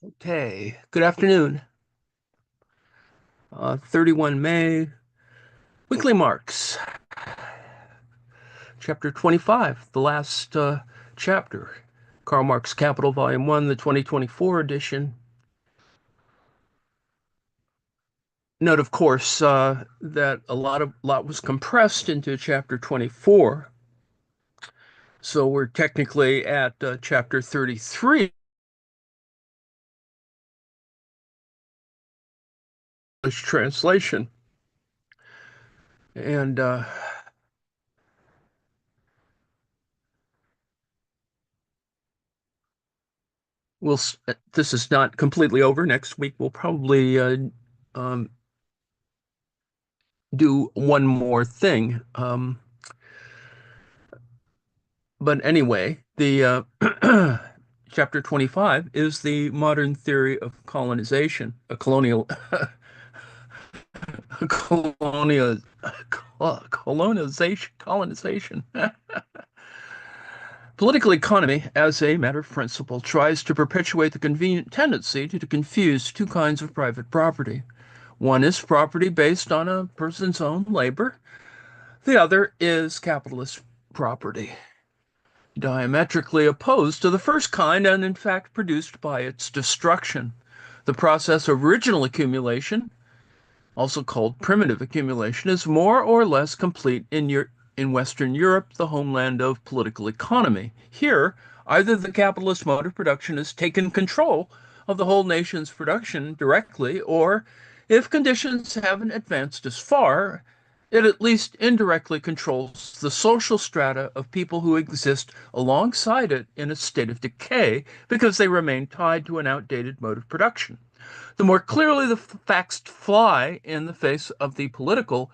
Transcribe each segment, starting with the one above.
Okay, good afternoon. 31 May, Weekly Marx, Chapter 25, the last chapter. Karl Marx Capital Volume I, the 2024 edition. Note, of course, that a lot was compressed into Chapter 24, so we're technically at Chapter 33, English translation. And this is not completely over. Next week, we'll probably um, do one more thing. But anyway, the chapter 25 is the modern theory of colonization, a colonial, colonial, colonization. Political economy, as a matter of principle, tries to perpetuate the convenient tendency to confuse two kinds of private property. One is property based on a person's own labor. The other is capitalist property, diametrically opposed to the first kind and in fact produced by its destruction. The process of original accumulation, also called primitive accumulation, is more or less complete in Western Europe, the homeland of political economy. Here, either the capitalist mode of production has taken control of the whole nation's production directly, or if conditions haven't advanced as far, it at least indirectly controls the social strata of people who exist alongside it in a state of decay because they remain tied to an outdated mode of production. The more clearly the facts fly in the face of the political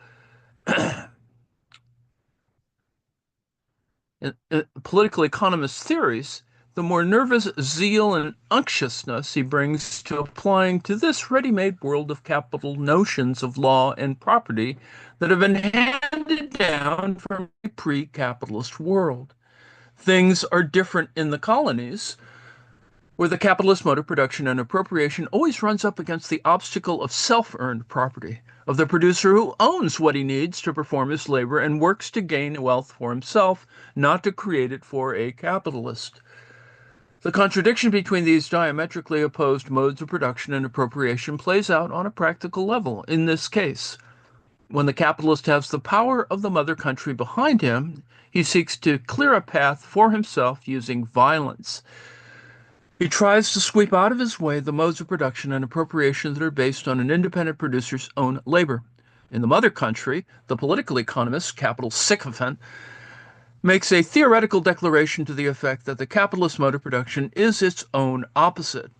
economist theories, the more nervous zeal and unctuousness he brings to applying to this ready-made world of capital notions of law and property that have been handed down from a pre-capitalist world. Things are different in the colonies, where the capitalist mode of production and appropriation always runs up against the obstacle of self-earned property, of the producer who owns what he needs to perform his labor and works to gain wealth for himself, not to create it for a capitalist. The contradiction between these diametrically opposed modes of production and appropriation plays out on a practical level in this case. When the capitalist has the power of the mother country behind him, he seeks to clear a path for himself using violence. He tries to sweep out of his way the modes of production and appropriation that are based on an independent producer's own labor. In the mother country, the political economist, capital sycophant, makes a theoretical declaration to the effect that the capitalist mode of production is its own opposite.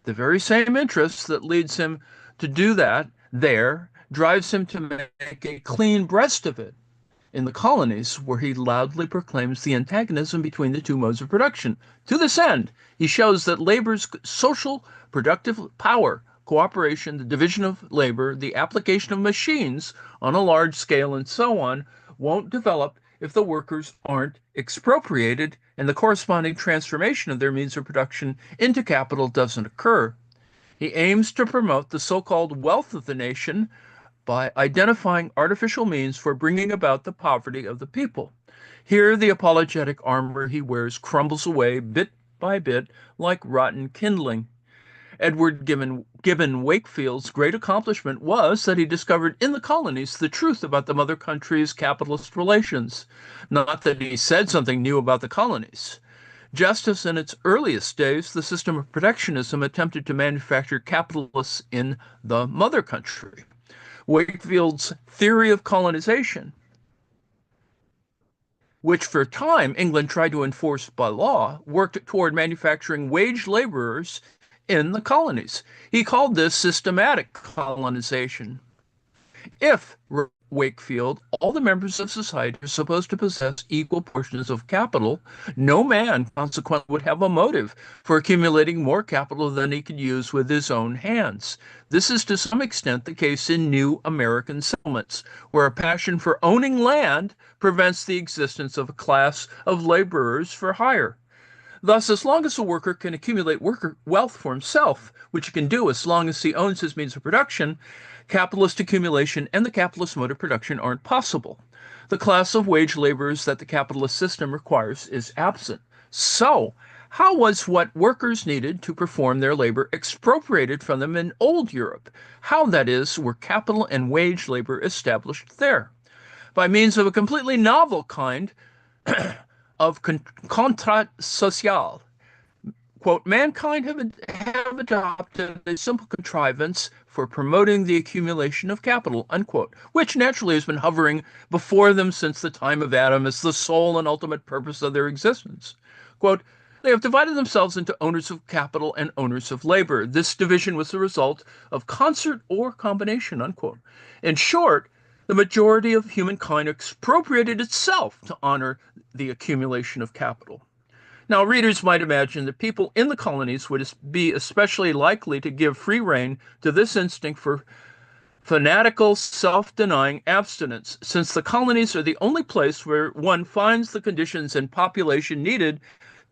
The very same interest that leads him to do that there drives him to make a clean breast of it in the colonies, where he loudly proclaims the antagonism between the two modes of production. To this end, he shows that labor's social productive power, cooperation, the division of labor, the application of machines on a large scale, and so on, won't develop if the workers aren't expropriated and the corresponding transformation of their means of production into capital doesn't occur. He aims to promote the so-called wealth of the nation by identifying artificial means for bringing about the poverty of the people. Here, the apologetic armor he wears crumbles away bit by bit like rotten kindling. Edward Gibbon Wakefield's great accomplishment was that he discovered in the colonies the truth about the mother country's capitalist relations, not that he said something new about the colonies. Just as in its earliest days, the system of protectionism attempted to manufacture capitalists in the mother country. Wakefield's theory of colonization, which for a time England tried to enforce by law, worked toward manufacturing wage laborers in the colonies. He called this systematic colonization. If, Wakefield, all the members of society are supposed to possess equal portions of capital, no man consequently would have a motive for accumulating more capital than he could use with his own hands. This is to some extent the case in new American settlements, where a passion for owning land prevents the existence of a class of laborers for hire. Thus, as long as a worker can accumulate worker wealth for himself, which he can do as long as he owns his means of production, capitalist accumulation and the capitalist mode of production aren't possible. The class of wage laborers that the capitalist system requires is absent. So, how was what workers needed to perform their labor expropriated from them in old Europe? How, that is, were capital and wage labor established there? By means of a completely novel kind of contrat social. Quote, mankind have adopted a simple contrivance for promoting the accumulation of capital, unquote, which naturally has been hovering before them since the time of Adam as the sole and ultimate purpose of their existence. Quote, they have divided themselves into owners of capital and owners of labor. This division was the result of concert or combination, unquote. In short, the majority of humankind expropriated itself to honor the accumulation of capital. Now, readers might imagine that people in the colonies would be especially likely to give free rein to this instinct for fanatical, self-denying abstinence, since the colonies are the only place where one finds the conditions and population needed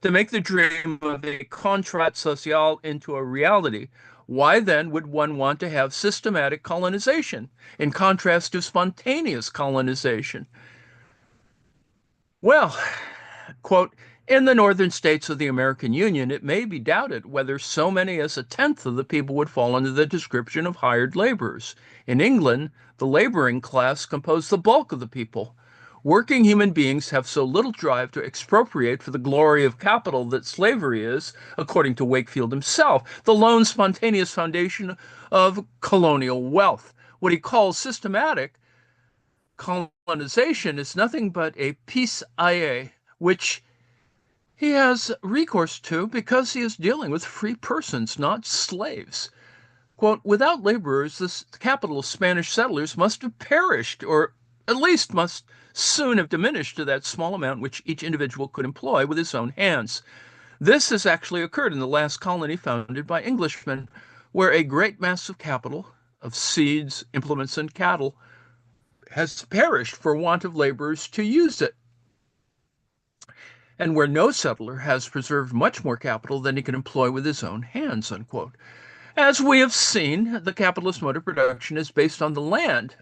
to make the dream of a contrat social into a reality. Why then would one want to have systematic colonization in contrast to spontaneous colonization? Well, quote, in the northern states of the American Union, it may be doubted whether so many as a tenth of the people would fall under the description of hired laborers. In England, the laboring class compose the bulk of the people. Working human beings have so little drive to expropriate for the glory of capital that slavery is, according to Wakefield himself, the lone spontaneous foundation of colonial wealth. What he calls systematic colonization is nothing but a pis-aller, which he has recourse to because he is dealing with free persons, not slaves. Quote, without laborers, the capital of Spanish settlers must have perished, or at least must soon have diminished to that small amount which each individual could employ with his own hands. This has actually occurred in the last colony founded by Englishmen, where a great mass of capital, of seeds, implements, and cattle, has perished for want of laborers to use it, and where no settler has preserved much more capital than he can employ with his own hands, unquote. As we have seen, the capitalist mode of production is based on the land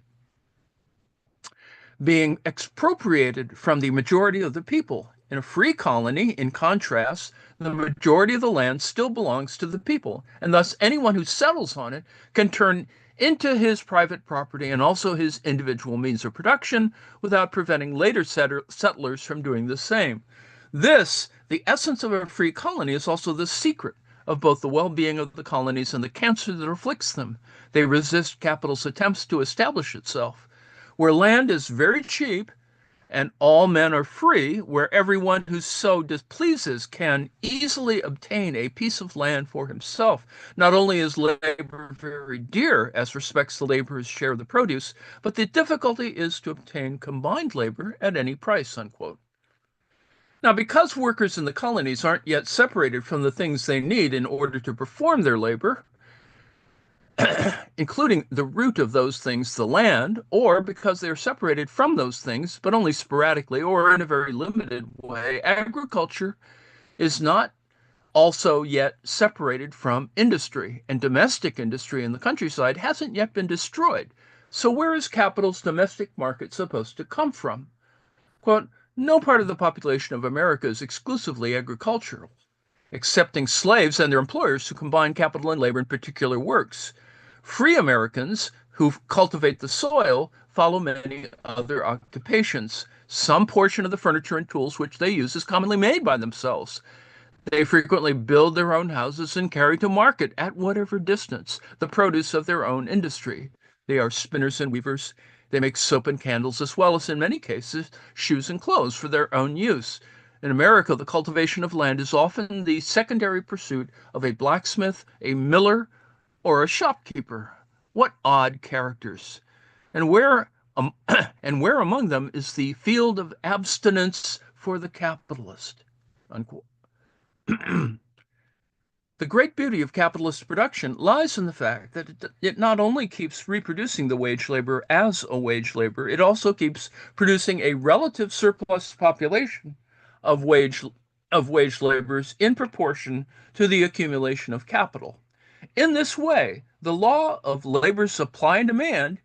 being expropriated from the majority of the people. In a free colony, in contrast, the majority of the land still belongs to the people, and thus anyone who settles on it can turn into his private property and also his individual means of production without preventing later settlers from doing the same. This, the essence of a free colony, is also the secret of both the well-being of the colonies and the cancer that afflicts them. They resist capital's attempts to establish itself. Where land is very cheap and all men are free, where everyone who so displeases can easily obtain a piece of land for himself, not only is labor very dear as respects the laborer's share of the produce, but the difficulty is to obtain combined labor at any price, unquote. Now, because workers in the colonies aren't yet separated from the things they need in order to perform their labor, including the root of those things, the land, or because they are separated from those things, but only sporadically or in a very limited way, agriculture is not also yet separated from industry, and domestic industry in the countryside hasn't yet been destroyed. So where is capital's domestic market supposed to come from? Quote, no part of the population of America is exclusively agricultural. accepting slaves and their employers who combine capital and labor in particular works. Free Americans who cultivate the soil follow many other occupations. Some portion of the furniture and tools which they use is commonly made by themselves. They frequently build their own houses and carry to market at whatever distance the produce of their own industry. They are spinners and weavers. They make soap and candles, as well as, in many cases, shoes and clothes for their own use. In America, the cultivation of land is often the secondary pursuit of a blacksmith, a miller, or a shopkeeper. What odd characters! And where, um, and where among them is the field of abstinence for the capitalist? Unquote. The great beauty of capitalist production lies in the fact that it not only keeps reproducing the wage labor as a wage labor, it also keeps producing a relative surplus population of wage of wage laborers in proportion to the accumulation of capital. In this way, the law of labor supply and demand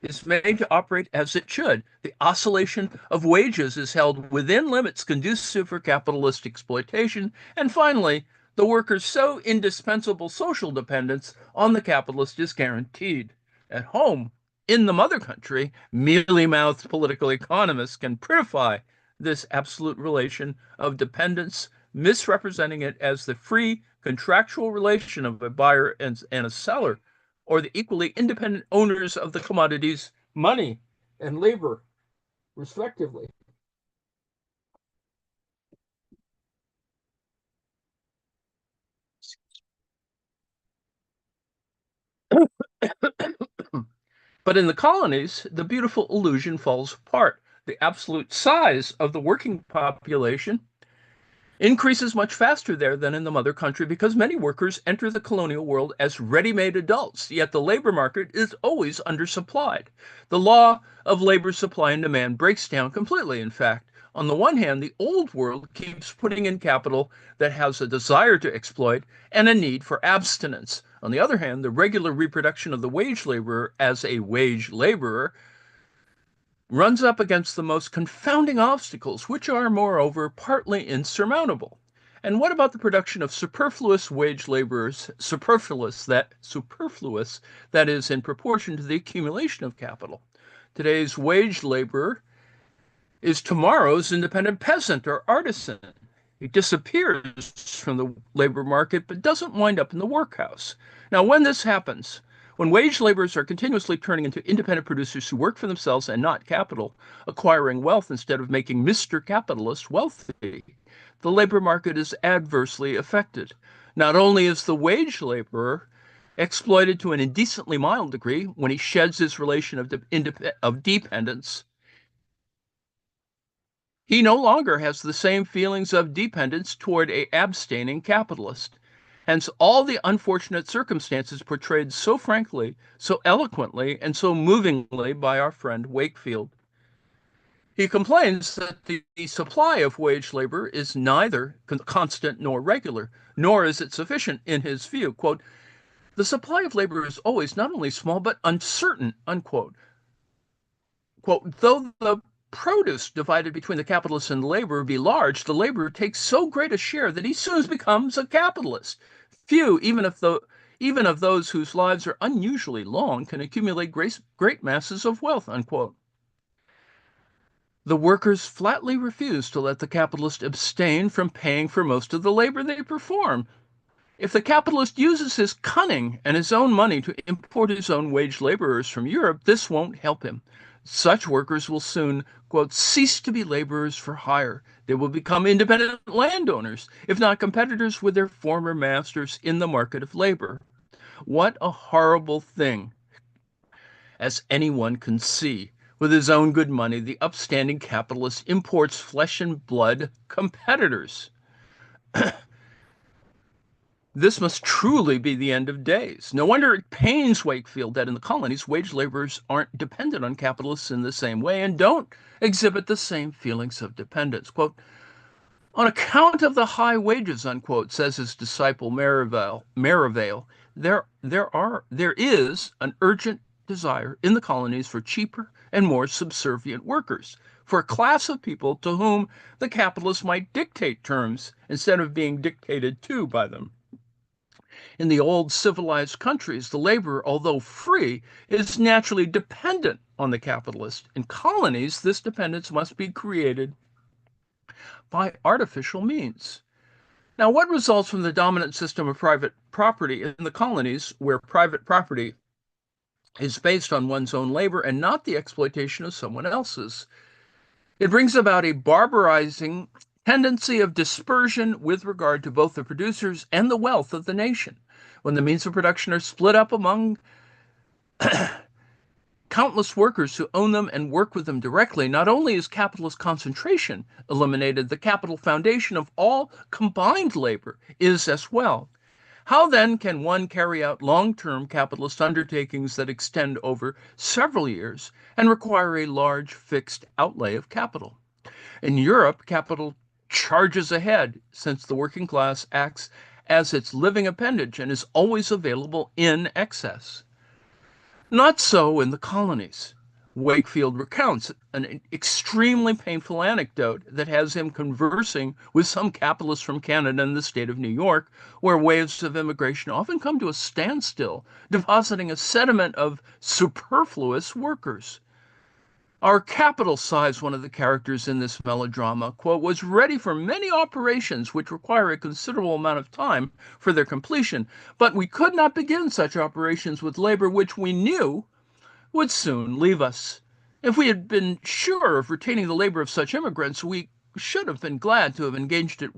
is made to operate as it should. The oscillation of wages is held within limits conducive for capitalist exploitation. And finally, the worker's so indispensable social dependence on the capitalist is guaranteed. At home, in the mother country, mealy-mouthed political economists can prettify this absolute relation of dependence, misrepresenting it as the free contractual relation of a buyer and a seller, or the equally independent owners of the commodities, money, and labor, respectively. But in the colonies, the beautiful illusion falls apart. The absolute size of the working population increases much faster there than in the mother country because many workers enter the colonial world as ready-made adults, yet the labor market is always undersupplied. The law of labor supply and demand breaks down completely, in fact. On the one hand, the old world keeps putting in capital that has a desire to exploit and a need for abstinence. On the other hand, the regular reproduction of the wage laborer as a wage laborer runs up against the most confounding obstacles, which are, moreover, partly insurmountable. And what about the production of superfluous wage laborers, superfluous that is in proportion to the accumulation of capital? Today's wage laborer is tomorrow's independent peasant or artisan. He disappears from the labor market but doesn't wind up in the workhouse. Now, when this happens, when wage laborers are continuously turning into independent producers who work for themselves and not capital, acquiring wealth instead of making Mr. Capitalist wealthy, the labor market is adversely affected. Not only is the wage laborer exploited to an indecently mild degree when he sheds his relation of dependence, he no longer has the same feelings of dependence toward a abstaining capitalist. Hence, all the unfortunate circumstances portrayed so frankly, so eloquently, and so movingly by our friend Wakefield. He complains that the supply of wage labor is neither constant nor regular, nor is it sufficient in his view. Quote, the supply of labor is always not only small, but uncertain, unquote. Quote, though the produce divided between the capitalist and the laborer be large, the laborer takes so great a share that he soon becomes a capitalist. Few, even of those whose lives are unusually long, can accumulate great masses of wealth, unquote. The workers flatly refuse to let the capitalist abstain from paying for most of the labor they perform. If the capitalist uses his cunning and his own money to import his own wage laborers from Europe, this won't help him. Such workers will soon, quote, cease to be laborers for hire. They will become independent landowners, if not competitors with their former masters in the market of labor. What a horrible thing, as anyone can see. With his own good money, the upstanding capitalist imports flesh and blood competitors. This must truly be the end of days. No wonder it pains Wakefield that in the colonies, wage laborers aren't dependent on capitalists in the same way and don't exhibit the same feelings of dependence. Quote, on account of the high wages, unquote, says his disciple Merivale, there is an urgent desire in the colonies for cheaper and more subservient workers. for a class of people to whom the capitalist might dictate terms instead of being dictated to by them. In the old civilized countries, the laborer, although free, is naturally dependent on the capitalist. In colonies, this dependence must be created by artificial means. Now, what results from the dominant system of private property in the colonies, where private property is based on one's own labor and not the exploitation of someone else's? It brings about a barbarizing tendency of dispersion with regard to both the producers and the wealth of the nation. When the means of production are split up among countless workers who own them and work with them directly, not only is capitalist concentration eliminated, the capital foundation of all combined labor is as well. How then can one carry out long-term capitalist undertakings that extend over several years and require a large fixed outlay of capital? In Europe, capital charges ahead since the working class acts as its living appendage and is always available in excess. Not so in the colonies. Wakefield recounts an extremely painful anecdote that has him conversing with some capitalists from Canada and the state of New York, where waves of immigration often come to a standstill, depositing a sediment of superfluous workers. Our capital, sighs one of the characters in this melodrama, quote, was ready for many operations which require a considerable amount of time for their completion, but we could not begin such operations with labor which we knew would soon leave us. If we had been sure of retaining the labor of such immigrants, we should have been glad to have engaged it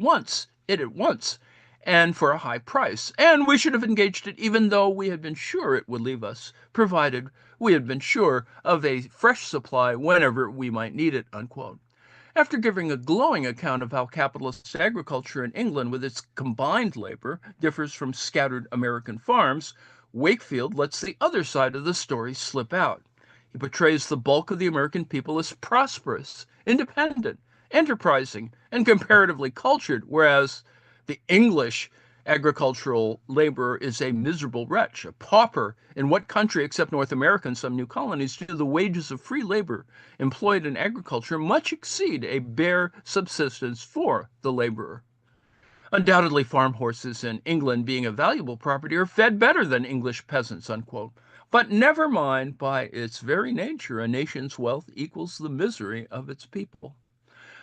at once, and for a high price, and we should have engaged it even though we had been sure it would leave us, provided we had been sure of a fresh supply whenever we might need it, unquote. After giving a glowing account of how capitalist agriculture in England with its combined labor differs from scattered American farms, Wakefield lets the other side of the story slip out. He portrays the bulk of the American people as prosperous, independent, enterprising, and comparatively cultured, whereas the English agricultural laborer is a miserable wretch, a pauper. In what country except North America and some new colonies do the wages of free labor employed in agriculture much exceed a bare subsistence for the laborer? Undoubtedly, farm horses in England, being a valuable property, are fed better than English peasants, unquote. But never mind, by its very nature, a nation's wealth equals the misery of its people.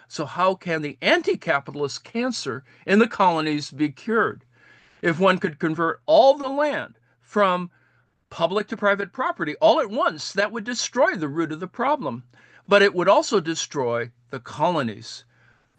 So how can the anti-capitalist cancer in the colonies be cured? If one could convert all the land from public to private property all at once, that would destroy the root of the problem. But it would also destroy the colonies.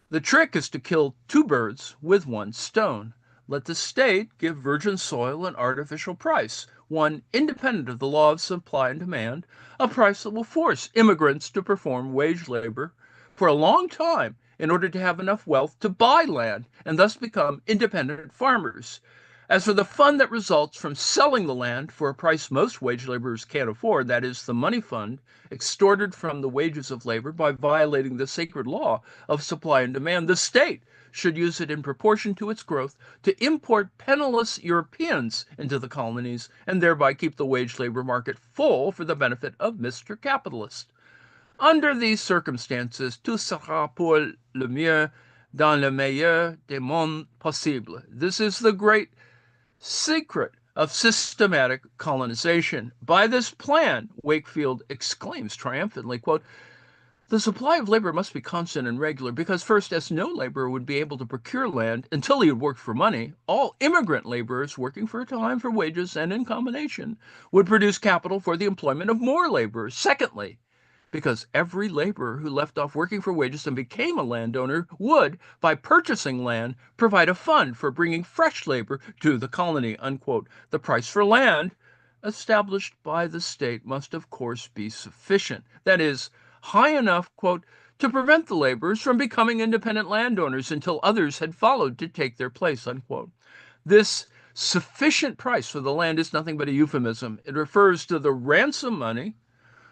The trick is to kill two birds with one stone. Let the state give virgin soil an artificial price, one independent of the law of supply and demand, a price that will force immigrants to perform wage labor for a long time in order to have enough wealth to buy land and thus become independent farmers. As for the fund that results from selling the land for a price most wage laborers can't afford, that is, the money fund extorted from the wages of labor by violating the sacred law of supply and demand, the state should use it in proportion to its growth to import penniless Europeans into the colonies and thereby keep the wage labor market full for the benefit of Mr. Capitalist. Under these circumstances, tout sera pour le mieux dans le meilleur des mondes possibles. This is the great secret of systematic colonization. By this plan, Wakefield exclaims triumphantly, quote, the supply of labor must be constant and regular because first, as no laborer would be able to procure land until he had worked for money, all immigrant laborers working for a time for wages and in combination would produce capital for the employment of more laborers. Secondly, because every laborer who left off working for wages and became a landowner would, by purchasing land, provide a fund for bringing fresh labor to the colony, unquote. The price for land established by the state must, of course, be sufficient. That is, high enough, quote, to prevent the laborers from becoming independent landowners until others had followed to take their place, unquote. This sufficient price for the land is nothing but a euphemism. It refers to the ransom money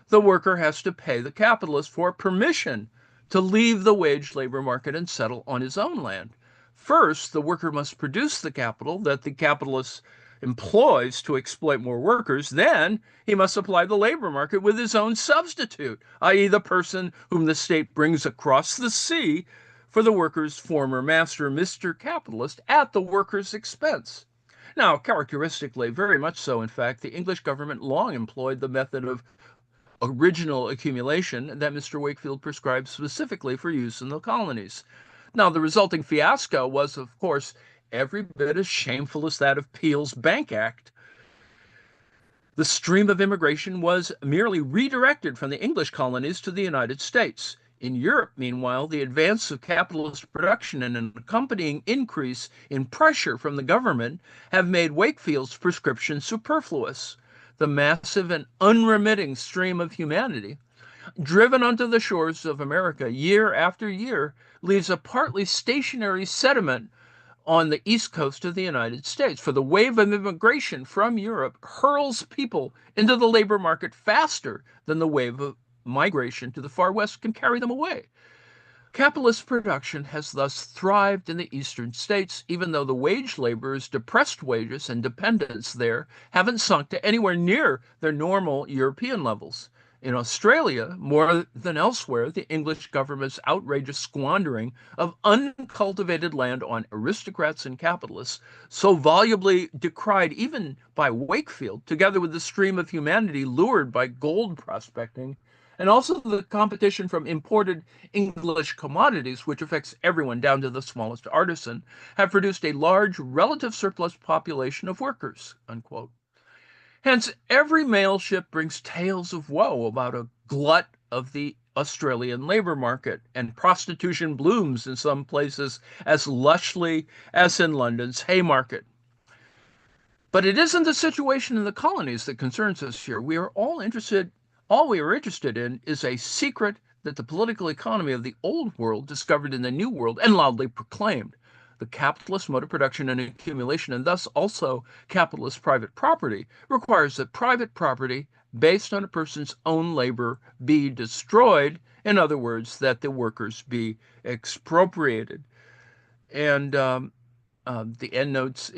the worker has to pay the capitalist for permission to leave the wage labor market and settle on his own land. First, the worker must produce the capital that the capitalist employs to exploit more workers, then he must supply the labor market with his own substitute, i.e., the person whom the state brings across the sea for the worker's former master, Mr. Capitalist, at the worker's expense. Now, characteristically, very much so, in fact, the English government long employed the method of original accumulation that Mr. Wakefield prescribed specifically for use in the colonies. Now, the resulting fiasco was, of course, every bit as shameful as that of Peel's Bank Act. The stream of immigration was merely redirected from the English colonies to the United States. In Europe, meanwhile, the advance of capitalist production and an accompanying increase in pressure from the government have made Wakefield's prescription superfluous. The massive and unremitting stream of humanity driven onto the shores of America year after year leaves a partly stationary sediment on the east coast of the United States, for the wave of immigration from Europe hurls people into the labor market faster than the wave of migration to the far west can carry them away. Capitalist production has thus thrived in the eastern states, even though the wage laborers' depressed wages and dependence there haven't sunk to anywhere near their normal European levels. In Australia, more than elsewhere, the English government's outrageous squandering of uncultivated land on aristocrats and capitalists, so volubly decried even by Wakefield, together with the stream of humanity lured by gold prospecting, and also the competition from imported English commodities, which affects everyone down to the smallest artisan, have produced a large relative surplus population of workers, unquote. Hence, every mail ship brings tales of woe about a glut of the Australian labor market, and prostitution blooms in some places as lushly as in London's Haymarket. But it isn't the situation in the colonies that concerns us here. All we are interested in is a secret that the political economy of the old world discovered in the new world and loudly proclaimed. The capitalist mode of production and accumulation, and thus also capitalist private property, requires that private property based on a person's own labor be destroyed. In other words, that the workers be expropriated. And the endnotes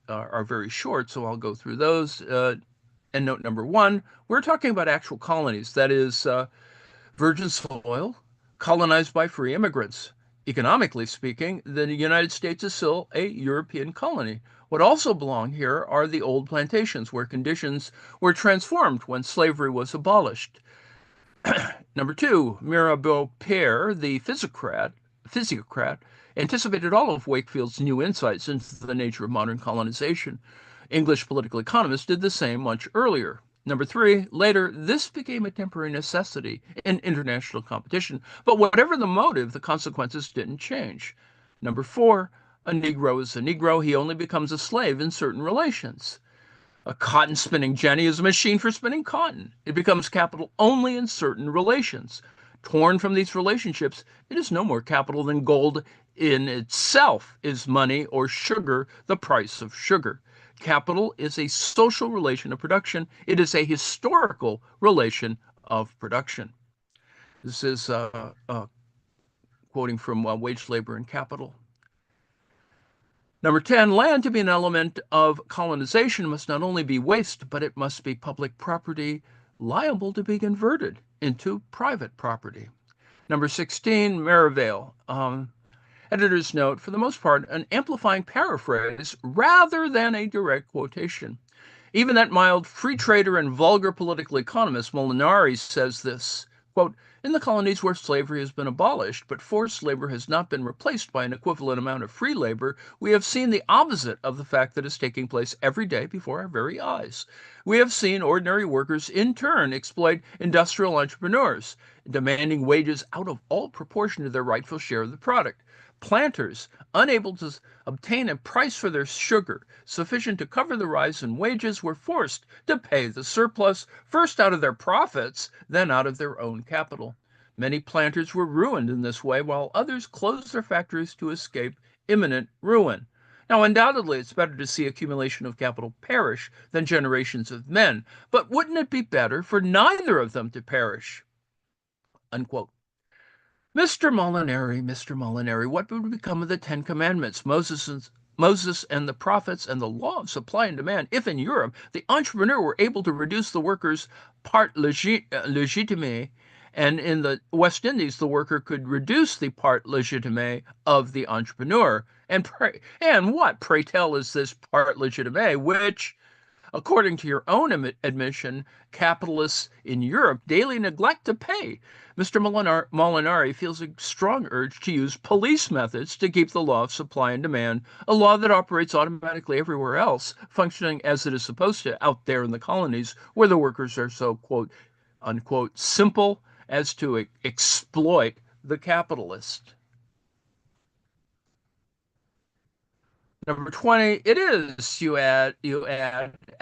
are very short, so I'll go through those. Endnote number 1, we're talking about actual colonies, that is, virgin soil colonized by free immigrants. Economically speaking, the United States is still a European colony. What also belong here are the old plantations where conditions were transformed when slavery was abolished. Number 2, Mirabeau Père, the physiocrat, anticipated all of Wakefield's new insights into the nature of modern colonization. English political economists did the same much earlier. Number 3, later, this became a temporary necessity in international competition, but whatever the motive, the consequences didn't change. Number 4, a Negro is a Negro. He only becomes a slave in certain relations. A cotton spinning jenny is a machine for spinning cotton. It becomes capital only in certain relations. Torn from these relationships, it is no more capital than gold in itself is money, or sugar, the price of sugar. Capital is a social relation of production. It is a historical relation of production. This is quoting from Wage, Labor, and Capital. Number 10, land to be an element of colonization must not only be waste, but it must be public property liable to be converted into private property. Number 16, Merivale. Editor's note, for the most part, an amplifying paraphrase rather than a direct quotation. Even that mild free trader and vulgar political economist Molinari says this, quote, in the colonies where slavery has been abolished, but forced labor has not been replaced by an equivalent amount of free labor, we have seen the opposite of the fact that is taking place every day before our very eyes. We have seen ordinary workers in turn exploit industrial entrepreneurs, demanding wages out of all proportion to their rightful share of the product. Planters, unable to obtain a price for their sugar sufficient to cover the rise in wages, were forced to pay the surplus, first out of their profits, then out of their own capital. Many planters were ruined in this way, while others closed their factories to escape imminent ruin. Now, undoubtedly, it's better to see accumulation of capital perish than generations of men, but wouldn't it be better for neither of them to perish? Unquote. Mr. Molinari, what would become of the 10 Commandments? Moses Moses and the prophets and the law of supply and demand, if in Europe the entrepreneur were able to reduce the worker's part legitime, and in the West Indies the worker could reduce the part legitime of the entrepreneur. And what, pray tell, is this part legitime, which, according to your own admission, capitalists in Europe daily neglect to pay? Mr. Molinari feels a strong urge to use police methods to keep the law of supply and demand, a law that operates automatically everywhere else, functioning as it is supposed to out there in the colonies, where the workers are so, quote, unquote, simple as to exploit the capitalist. Number 20, it is,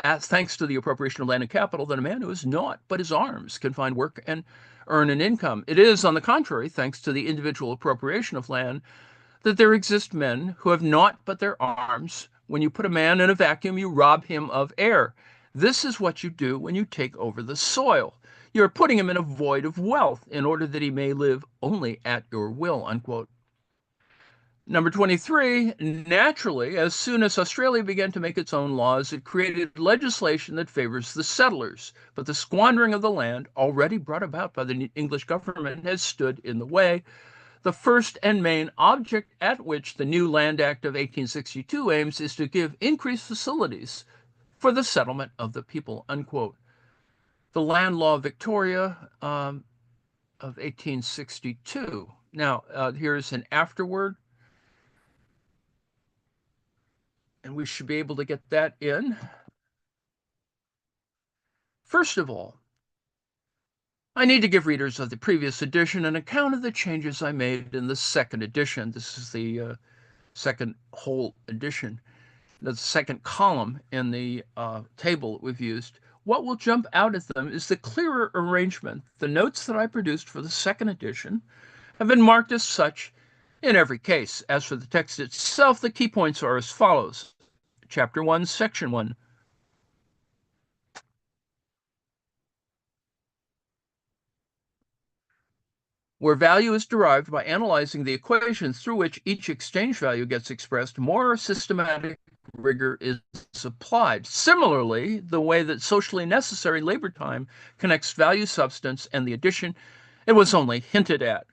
as thanks to the appropriation of land and capital, that a man who is naught but his arms can find work and earn an income. It is, on the contrary, thanks to the individual appropriation of land, that there exist men who have naught but their arms. When you put a man in a vacuum, you rob him of air. This is what you do when you take over the soil. You're putting him in a void of wealth in order that he may live only at your will, unquote. Number 23, naturally, as soon as Australia began to make its own laws, it created legislation that favors the settlers. But the squandering of the land, already brought about by the English government, has stood in the way. The first and main object at which the new Land Act of 1862 aims is to give increased facilities for the settlement of the people, unquote. The Land Law of Victoria of 1862. Now, here's an afterword, and we should be able to get that in. First of all, I need to give readers of the previous edition an account of the changes I made in the second edition. This is the second whole edition, the second column in the table that we've used. What will jump out at them is the clearer arrangement. The notes that I produced for the second edition have been marked as such in every case. As for the text itself, the key points are as follows. Chapter 1, Section 1. Where value is derived by analyzing the equations through which each exchange value gets expressed, more systematic rigor is applied. Similarly, the way that socially necessary labor time connects value, substance, and the addition, it was only hinted at.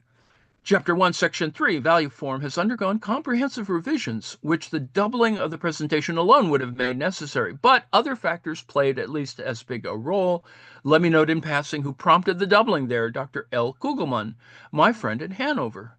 Chapter 1, Section 3, value form, has undergone comprehensive revisions, which the doubling of the presentation alone would have made necessary. But other factors played at least as big a role. Let me note in passing who prompted the doubling there, Dr. L. Kugelmann, my friend in Hanover.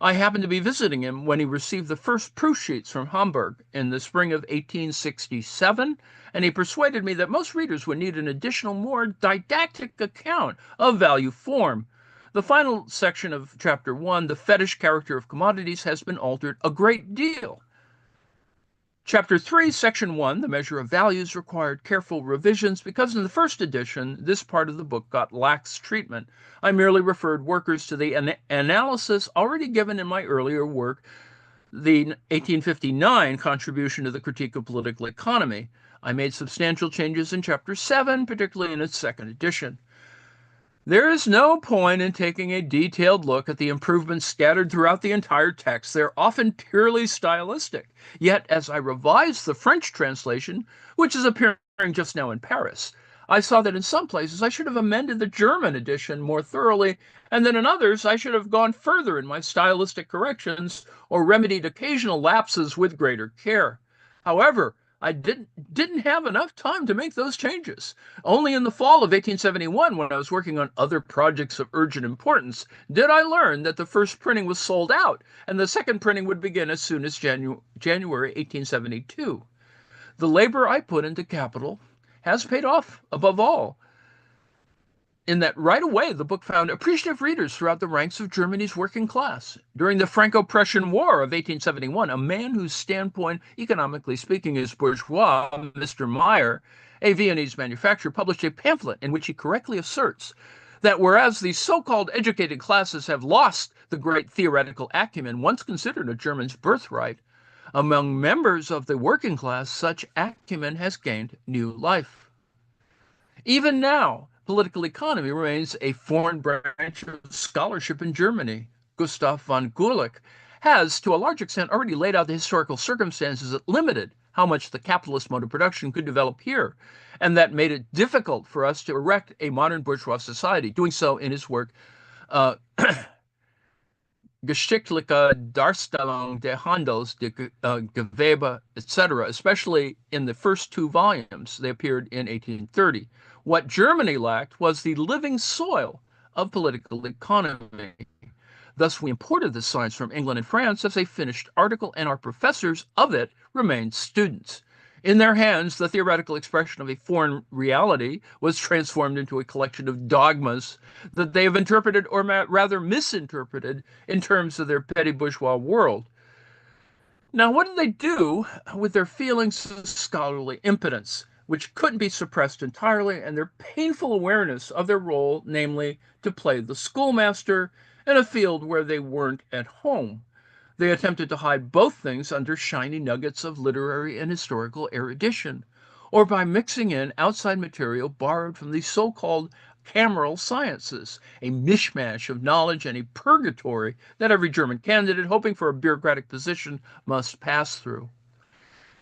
I happened to be visiting him when he received the first proof sheets from Hamburg in the spring of 1867, and he persuaded me that most readers would need an additional, more didactic account of value form. The final section of Chapter 1, the fetish character of commodities, has been altered a great deal. Chapter 3, Section 1, the measure of values, required careful revisions because in the first edition, this part of the book got lax treatment. I merely referred workers to the analysis already given in my earlier work, the 1859 contribution to the critique of political economy. I made substantial changes in Chapter 7, particularly in its second edition. There is no point in taking a detailed look at the improvements scattered throughout the entire text. They're often purely stylistic. Yet, as I revised the French translation, which is appearing just now in Paris, I saw that in some places I should have amended the German edition more thoroughly, and that in others I should have gone further in my stylistic corrections or remedied occasional lapses with greater care. However, I didn't have enough time to make those changes. Only in the fall of 1871, when I was working on other projects of urgent importance, did I learn that the first printing was sold out, and the second printing would begin as soon as January 1872. The labor I put into capital has paid off, above all, in that right away the book found appreciative readers throughout the ranks of Germany's working class. During the Franco-Prussian War of 1871, a man whose standpoint, economically speaking, is bourgeois, Mr. Meyer, a Viennese manufacturer, published a pamphlet in which he correctly asserts that whereas the so-called educated classes have lost the great theoretical acumen once considered a German's birthright, among members of the working class such acumen has gained new life. Even now, political economy remains a foreign branch of scholarship in Germany. Gustav von Gulick has, to a large extent, already laid out the historical circumstances that limited how much the capitalist mode of production could develop here, and that made it difficult for us to erect a modern bourgeois society, doing so in his work, uh, Geschichtliche Darstellung des Handels, Gewebe, etc., especially in the first two volumes. They appeared in 1830. What Germany lacked was the living soil of political economy. Thus, we imported this science from England and France as a finished article, and our professors of it remained students. In their hands, the theoretical expression of a foreign reality was transformed into a collection of dogmas that they have interpreted, or rather misinterpreted, in terms of their petty bourgeois world. Now, what did they do with their feelings of scholarly impotence, which couldn't be suppressed entirely, and their painful awareness of their role, namely to play the schoolmaster in a field where they weren't at home? They attempted to hide both things under shiny nuggets of literary and historical erudition, or by mixing in outside material borrowed from the so-called cameral sciences, a mishmash of knowledge and a purgatory that every German candidate hoping for a bureaucratic position must pass through.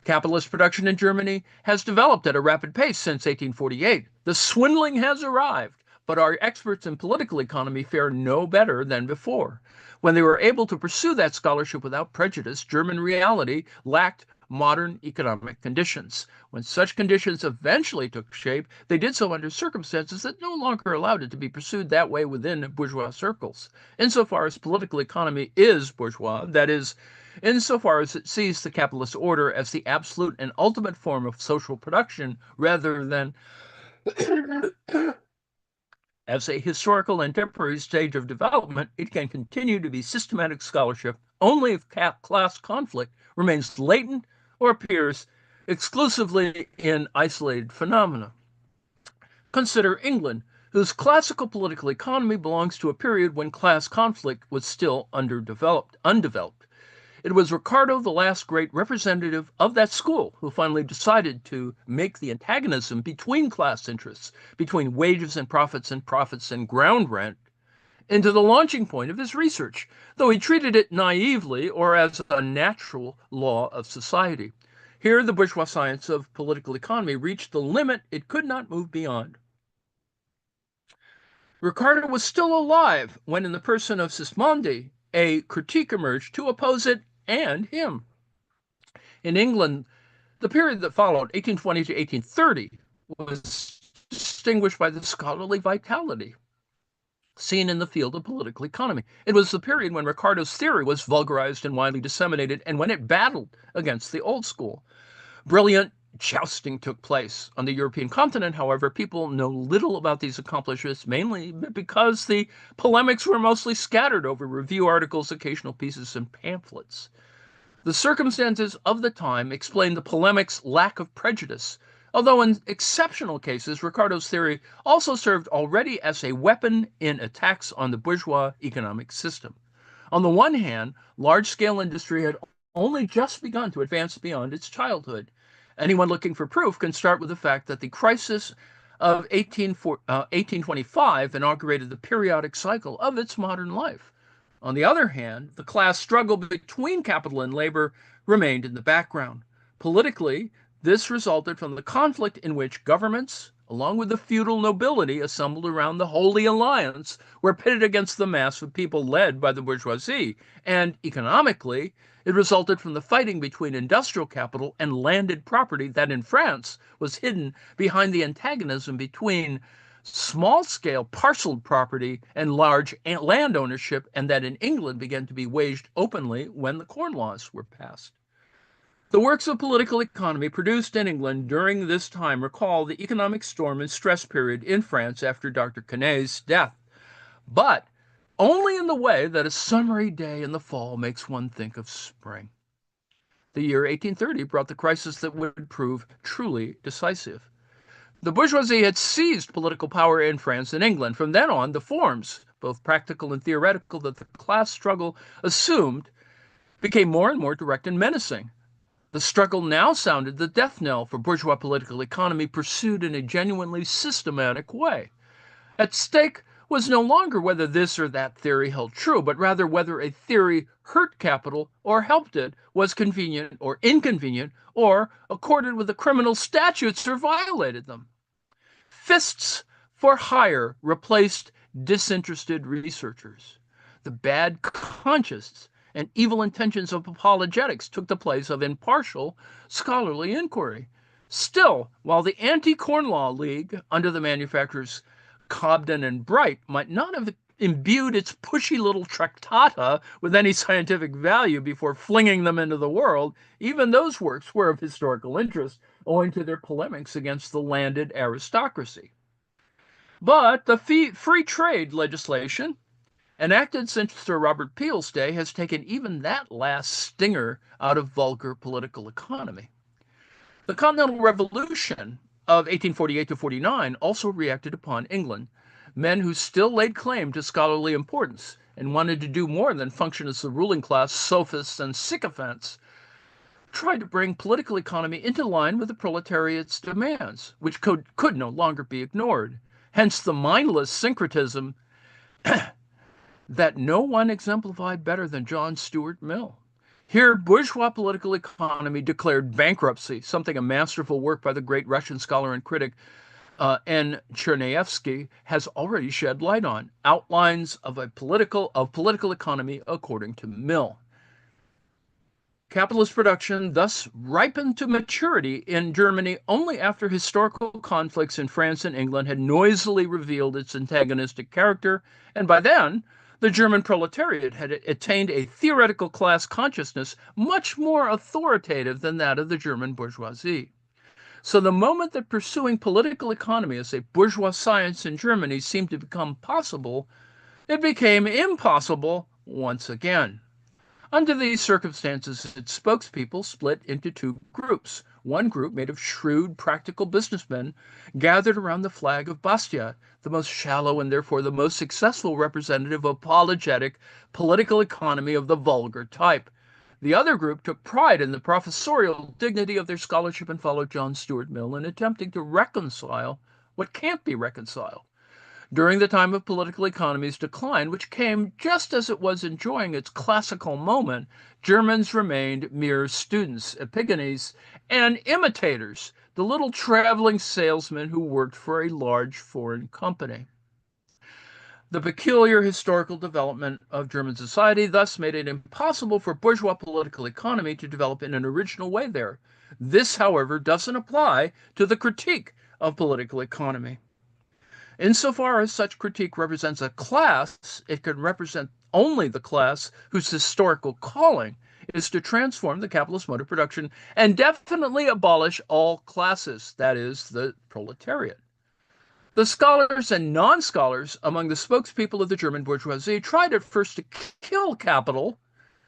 Capitalist production in Germany has developed at a rapid pace since 1848. The swindling has arrived, but our experts in political economy fare no better than before. When they were able to pursue that scholarship without prejudice, German reality lacked modern economic conditions. When such conditions eventually took shape, they did so under circumstances that no longer allowed it to be pursued that way within bourgeois circles. Insofar as political economy is bourgeois, that is, insofar as it sees the capitalist order as the absolute and ultimate form of social production rather than as a historical and temporary stage of development, it can continue to be systematic scholarship only if class conflict remains latent or appears exclusively in isolated phenomena. Consider England, whose classical political economy belongs to a period when class conflict was still undeveloped. It was Ricardo, the last great representative of that school, who finally decided to make the antagonism between class interests, between wages and profits and ground rent, into the launching point of his research, though he treated it naively or as a natural law of society. Here, the bourgeois science of political economy reached the limit it could not move beyond. Ricardo was still alive when, in the person of Sismondi, a critique emerged to oppose it and him. In England, the period that followed, 1820 to 1830, was distinguished by the scholarly vitality seen in the field of political economy. It was the period when Ricardo's theory was vulgarized and widely disseminated, and when it battled against the old school. Brilliant jousting took place. On the European continent, however, people know little about these accomplishments, mainly because the polemics were mostly scattered over review articles, occasional pieces, and pamphlets. The circumstances of the time explain the polemic's lack of prejudice, although in exceptional cases, Ricardo's theory also served already as a weapon in attacks on the bourgeois economic system. On the one hand, large-scale industry had only just begun to advance beyond its childhood. Anyone looking for proof can start with the fact that the crisis of 1825 inaugurated the periodic cycle of its modern life. On the other hand, the class struggle between capital and labor remained in the background. Politically, this resulted from the conflict in which governments, along with the feudal nobility assembled around the Holy Alliance, were pitted against the mass of people led by the bourgeoisie, and economically, it resulted from the fighting between industrial capital and landed property that in France was hidden behind the antagonism between small-scale parceled property and large land ownership, and that in England began to be waged openly when the Corn Laws were passed. The works of political economy produced in England during this time recall the economic storm and stress period in France after Dr. Quenet's death, but only in the way that a summery day in the fall makes one think of spring. The year 1830 brought the crisis that would prove truly decisive. The bourgeoisie had seized political power in France and England. From then on, the forms, both practical and theoretical, that the class struggle assumed became more and more direct and menacing. The struggle now sounded the death knell for bourgeois political economy pursued in a genuinely systematic way. At stake was no longer whether this or that theory held true, but rather whether a theory hurt capital or helped it, was convenient or inconvenient, or accorded with the criminal statutes or violated them. Fists for hire replaced disinterested researchers. The bad conscience and evil intentions of apologetics took the place of impartial scholarly inquiry. Still, while the Anti-Corn Law League, under the manufacturers Cobden and Bright, might not have imbued its pushy little tractata with any scientific value before flinging them into the world, even those works were of historical interest, owing to their polemics against the landed aristocracy. But the free trade legislation enacted since Sir Robert Peel's day has taken even that last stinger out of vulgar political economy. The Continental Revolution of 1848 to 49 also reacted upon England. Men who still laid claim to scholarly importance and wanted to do more than function as the ruling class sophists and sycophants tried to bring political economy into line with the proletariat's demands, which could no longer be ignored. Hence the mindless syncretism that no one exemplified better than John Stuart Mill. Here, bourgeois political economy declared bankruptcy, something a masterful work by the great Russian scholar and critic N. Chernyavsky has already shed light on. Outlines of political economy according to Mill. Capitalist production thus ripened to maturity in Germany only after historical conflicts in France and England had noisily revealed its antagonistic character, and by then, the German proletariat had attained a theoretical class consciousness much more authoritative than that of the German bourgeoisie. So the moment that pursuing political economy as a bourgeois science in Germany seemed to become possible, it became impossible once again. Under these circumstances, its spokespeople split into two groups. One group, made of shrewd, practical businessmen, gathered around the flag of Bastiat, the most shallow and therefore the most successful representative of apologetic political economy of the vulgar type. The other group took pride in the professorial dignity of their scholarship and followed John Stuart Mill in attempting to reconcile what can't be reconciled. During the time of political economy's decline, which came just as it was enjoying its classical moment, Germans remained mere students, epigones, and imitators, the little traveling salesmen who worked for a large foreign company. The peculiar historical development of German society thus made it impossible for bourgeois political economy to develop in an original way there. This, however, doesn't apply to the critique of political economy. Insofar as such critique represents a class, it can represent only the class whose historical calling is to transform the capitalist mode of production and definitely abolish all classes, that is, the proletariat. The scholars and non-scholars among the spokespeople of the German bourgeoisie tried at first to kill capital,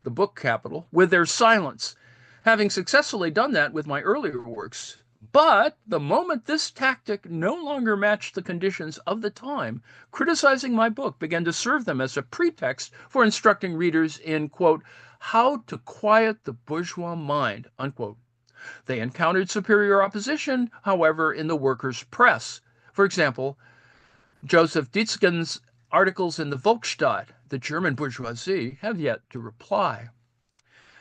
the book Capital, with their silence, having successfully done that with my earlier works. But the moment this tactic no longer matched the conditions of the time, criticizing my book began to serve them as a pretext for instructing readers in, quote, how to quiet the bourgeois mind, unquote. They encountered superior opposition, however, in the workers' press. For example, Joseph Dietzgen's articles in the Volksstadt, the German bourgeoisie, have yet to reply.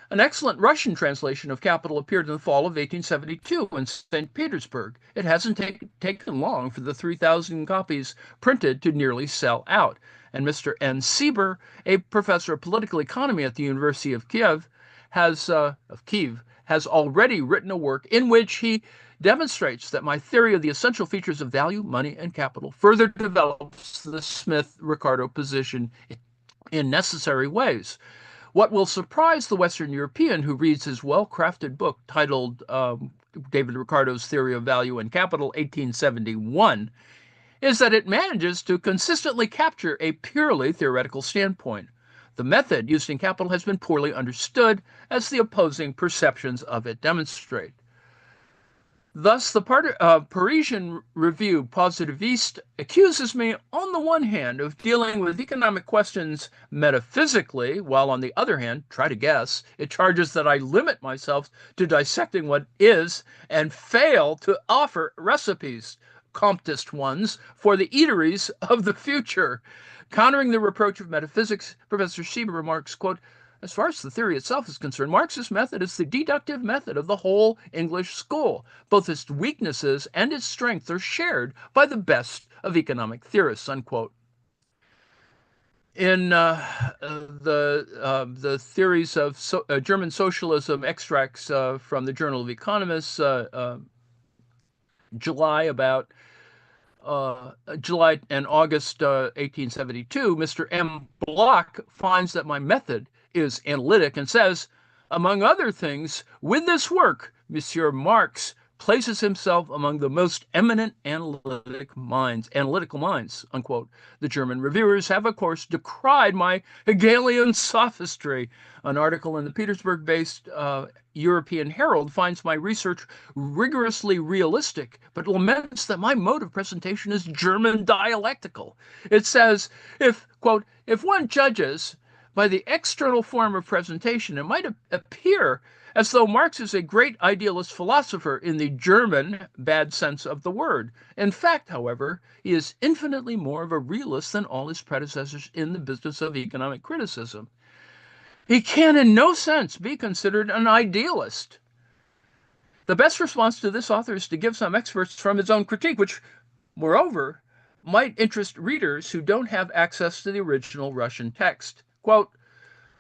An excellent Russian translation of Capital appeared in the fall of 1872 in St. Petersburg. It hasn't taken long for the 3,000 copies printed to nearly sell out. And Mr. N. Sieber, a professor of political economy at the University of Kiev, has already written a work in which he demonstrates that my theory of the essential features of value, money, and capital further develops the Smith-Ricardo position in necessary ways. What will surprise the Western European who reads his well-crafted book titled David Ricardo's Theory of Value and Capital, 1871, is that it manages to consistently capture a purely theoretical standpoint. The method used in Capital has been poorly understood, as the opposing perceptions of it demonstrate. Thus, the Parisian Review Positiviste accuses me, on the one hand, of dealing with economic questions metaphysically, while on the other hand, try to guess, it charges that I limit myself to dissecting what is and fail to offer recipes. Comtist ones, for the eateries of the future. Countering the reproach of metaphysics, Professor Schieber remarks, quote, as far as the theory itself is concerned, Marx's method is the deductive method of the whole English school. Both its weaknesses and its strengths are shared by the best of economic theorists, unquote. In the theories of German socialism, extracts from the Journal of Economists, July about July and August 1872, Mr. M. Bloch finds that my method is analytic and says, among other things, with this work, Monsieur Marx places himself among the most eminent analytical minds, unquote. The German reviewers have, of course, decried my Hegelian sophistry. An article in the Petersburg-based European Herald finds my research rigorously realistic, but laments that my mode of presentation is German dialectical. It says, quote, if one judges by the external form of presentation, it might appear as though Marx is a great idealist philosopher in the German bad sense of the word. In fact, however, he is infinitely more of a realist than all his predecessors in the business of economic criticism. He can in no sense be considered an idealist. The best response to this author is to give some excerpts from his own critique, which, moreover, might interest readers who don't have access to the original Russian text. Quote,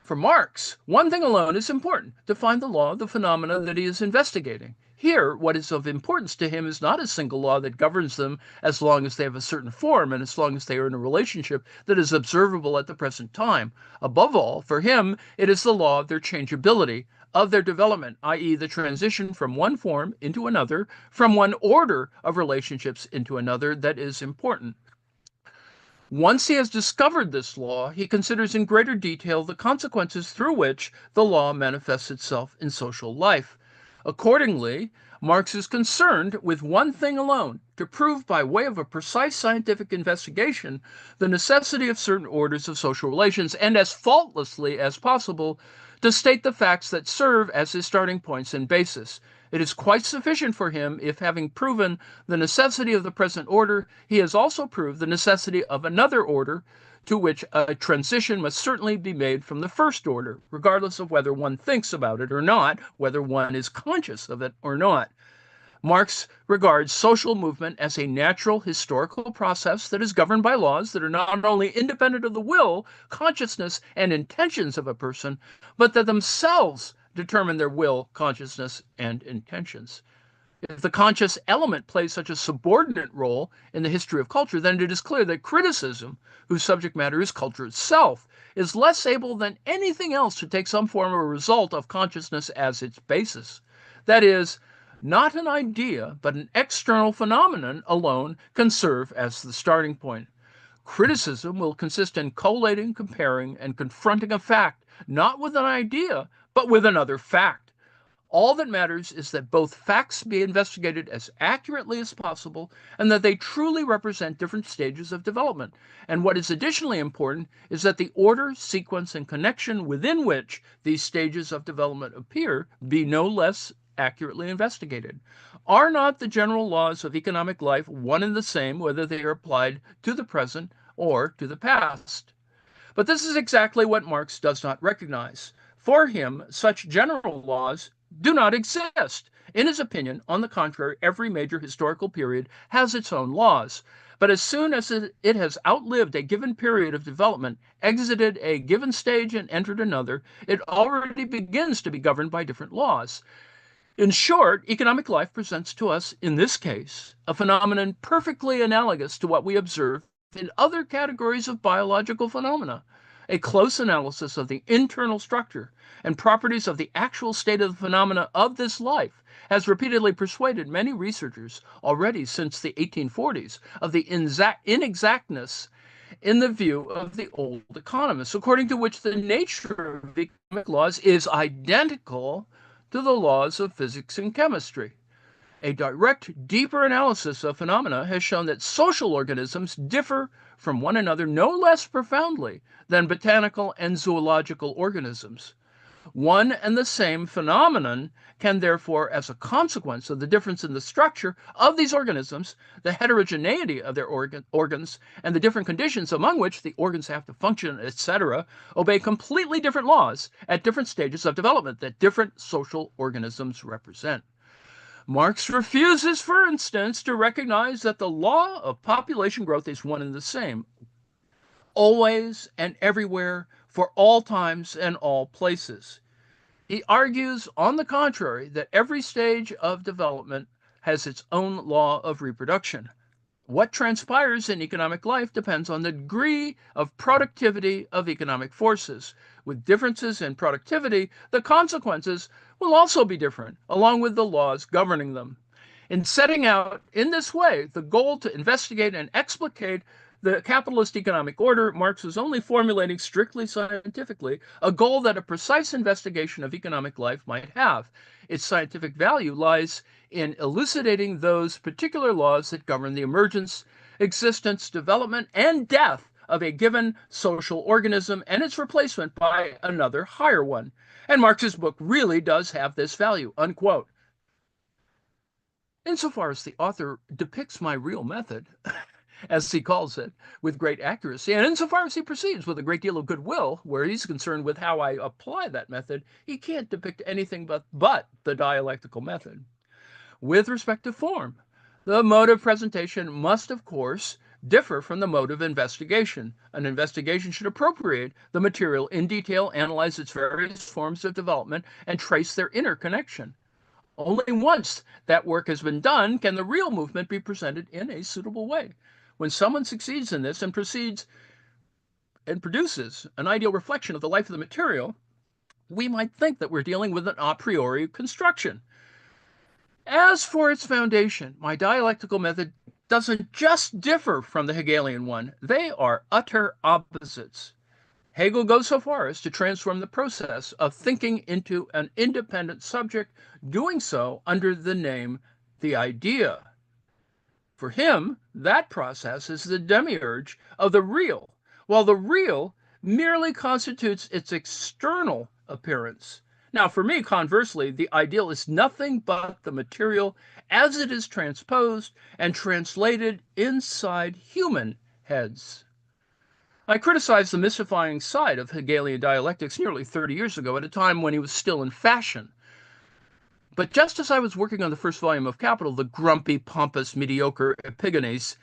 for Marx, one thing alone is important, to find the law of the phenomena that he is investigating. Here, what is of importance to him is not a single law that governs them as long as they have a certain form and as long as they are in a relationship that is observable at the present time. Above all, for him, it is the law of their changeability, of their development, i.e. the transition from one form into another, from one order of relationships into another, that is important. Once he has discovered this law, he considers in greater detail the consequences through which the law manifests itself in social life. Accordingly, Marx is concerned with one thing alone, to prove by way of a precise scientific investigation the necessity of certain orders of social relations, and as faultlessly as possible to state the facts that serve as his starting points and basis. It is quite sufficient for him if, having proven the necessity of the present order, he has also proved the necessity of another order, to which a transition must certainly be made from the first order, regardless of whether one thinks about it or not, whether one is conscious of it or not. Marx regards social movement as a natural historical process that is governed by laws that are not only independent of the will, consciousness, and intentions of a person, but that themselves determine their will, consciousness, and intentions. If the conscious element plays such a subordinate role in the history of culture, then it is clear that criticism, whose subject matter is culture itself, is less able than anything else to take some form or result of consciousness as its basis. That is, not an idea, but an external phenomenon alone can serve as the starting point. Criticism will consist in collating, comparing, and confronting a fact, not with an idea, but with another fact. All that matters is that both facts be investigated as accurately as possible and that they truly represent different stages of development. And what is additionally important is that the order, sequence, and connection within which these stages of development appear be no less accurately investigated. Are not the general laws of economic life one and the same, whether they are applied to the present or to the past? But this is exactly what Marx does not recognize. For him, such general laws do not exist. In his opinion, on the contrary, every major historical period has its own laws. But as soon as it has outlived a given period of development, exited a given stage and entered another, it already begins to be governed by different laws. In short, economic life presents to us, in this case, a phenomenon perfectly analogous to what we observe in other categories of biological phenomena. A close analysis of the internal structure and properties of the actual state of the phenomena of this life has repeatedly persuaded many researchers already since the 1840s of the inexactness in the view of the old economists, according to which the nature of economic laws is identical to the laws of physics and chemistry. A direct, deeper analysis of phenomena has shown that social organisms differ from one another no less profoundly than botanical and zoological organisms. One and the same phenomenon can therefore, as a consequence of the difference in the structure of these organisms, the heterogeneity of their organs, and the different conditions among which the organs have to function, etc., obey completely different laws at different stages of development that different social organisms represent. Marx refuses, for instance, to recognize that the law of population growth is one and the same, always and everywhere, for all times and all places. He argues, on the contrary, that every stage of development has its own law of reproduction. What transpires in economic life depends on the degree of productivity of economic forces. With differences in productivity, the consequences will also be different, along with the laws governing them. In setting out in this way the goal to investigate and explicate the capitalist economic order, Marx was only formulating strictly scientifically a goal that a precise investigation of economic life might have. Its scientific value lies in elucidating those particular laws that govern the emergence, existence, development, and death of a given social organism and its replacement by another higher one. And Marx's book really does have this value, unquote. Insofar as the author depicts my real method, as he calls it, with great accuracy, and insofar as he proceeds with a great deal of goodwill, where he's concerned with how I apply that method, he can't depict anything but the dialectical method. With respect to form, the mode of presentation must, of course, differ from the mode of investigation. An investigation should appropriate the material in detail, analyze its various forms of development, and trace their interconnection. Only once that work has been done can the real movement be presented in a suitable way. When someone succeeds in this and proceeds and produces an ideal reflection of the life of the material, we might think that we're dealing with an a priori construction. As for its foundation, my dialectical method doesn't just differ from the Hegelian one, they are utter opposites. Hegel goes so far as to transform the process of thinking into an independent subject, doing so under the name the idea. For him, that process is the demiurge of the real, while the real merely constitutes its external appearance. Now, for me, conversely, the ideal is nothing but the material as it is transposed and translated inside human heads. I criticized the mystifying side of Hegelian dialectics nearly 30 years ago at a time when he was still in fashion. But just as I was working on the first volume of Capital, the grumpy, pompous, mediocre epigones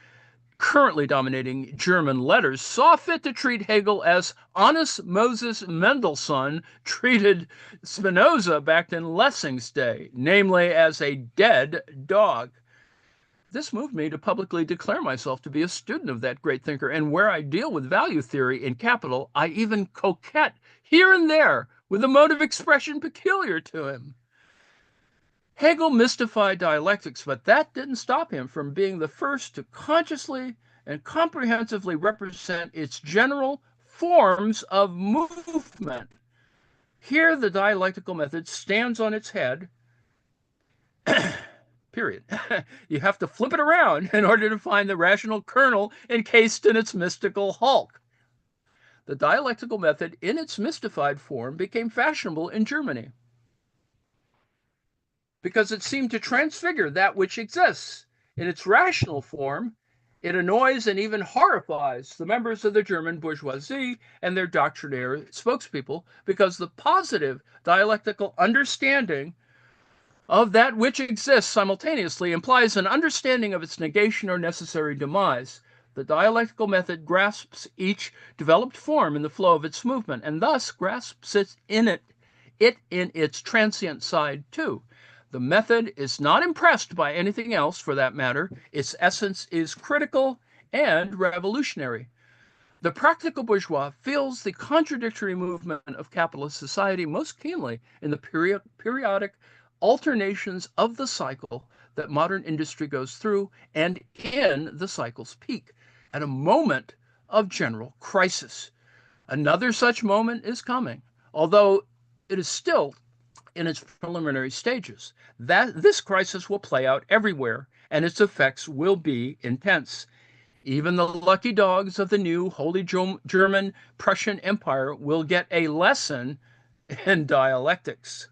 currently dominating German letters saw fit to treat Hegel as honest Moses Mendelssohn treated Spinoza back in Lessing's day, namely as a dead dog. This moved me to publicly declare myself to be a student of that great thinker, and where I deal with value theory in Capital, I even coquette here and there with a mode of expression peculiar to him. Hegel mystified dialectics, but that didn't stop him from being the first to consciously and comprehensively represent its general forms of movement. Here, the dialectical method stands on its head, period. You have to flip it around in order to find the rational kernel encased in its mystical hulk. The dialectical method, in its mystified form, became fashionable in Germany because it seemed to transfigure that which exists. In its rational form, it annoys and even horrifies the members of the German bourgeoisie and their doctrinaire spokespeople because the positive dialectical understanding of that which exists simultaneously implies an understanding of its negation or necessary demise. The dialectical method grasps each developed form in the flow of its movement, and thus grasps it in its transient side too. The method is not impressed by anything else, for that matter. Its essence is critical and revolutionary. The practical bourgeois feels the contradictory movement of capitalist society most keenly in the periodic alternations of the cycle that modern industry goes through and in the cycle's peak, at a moment of general crisis. Another such moment is coming, although it is still in its preliminary stages. This crisis will play out everywhere, and its effects will be intense. Even the lucky dogs of the new Holy German Prussian Empire will get a lesson in dialectics.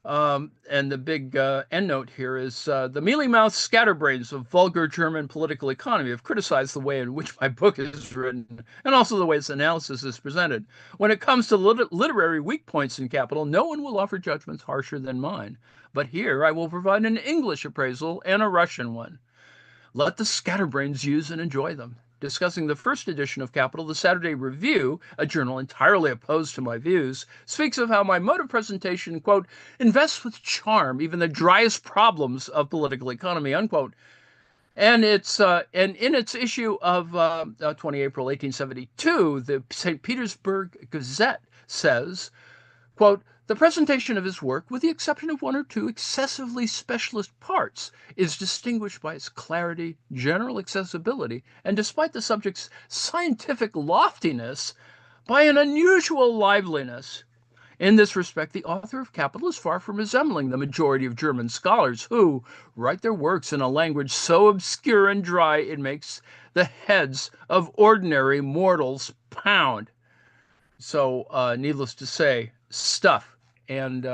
And the big endnote here is the mealy-mouthed scatterbrains of vulgar German political economy have criticized the way in which my book is written and also the way its analysis is presented. When it comes to literary weak points in Capital, no one will offer judgments harsher than mine. But here I will provide an English appraisal and a Russian one. Let the scatterbrains use and enjoy them. Discussing the first edition of Capital, the Saturday Review, a journal entirely opposed to my views, speaks of how my mode of presentation, quote, invests with charm even the driest problems of political economy, unquote. And in its issue of 20 April 1872, the St. Petersburg Gazette says, quote, the presentation of his work, with the exception of one or two excessively specialist parts, is distinguished by its clarity, general accessibility, and despite the subject's scientific loftiness, by an unusual liveliness. In this respect, the author of Capital is far from resembling the majority of German scholars who write their works in a language so obscure and dry it makes the heads of ordinary mortals pound. So, needless to say, stuff. And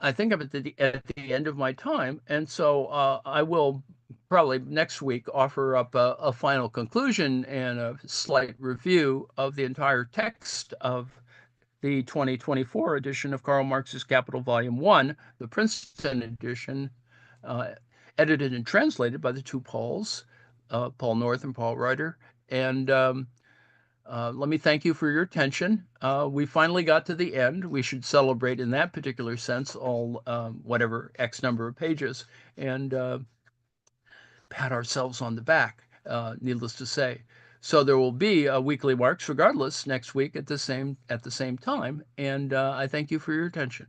I think I'm at the end of my time. And so I will probably next week offer up a final conclusion and a slight review of the entire text of the 2024 edition of Karl Marx's Capital Volume I, the Princeton edition, uh, edited and translated by the two Pauls, Paul North and Paul Ryder. And let me thank you for your attention. We finally got to the end. We should celebrate in that particular sense all whatever X number of pages and pat ourselves on the back, needless to say. So there will be a weekly Marx regardless next week at the same time. And I thank you for your attention.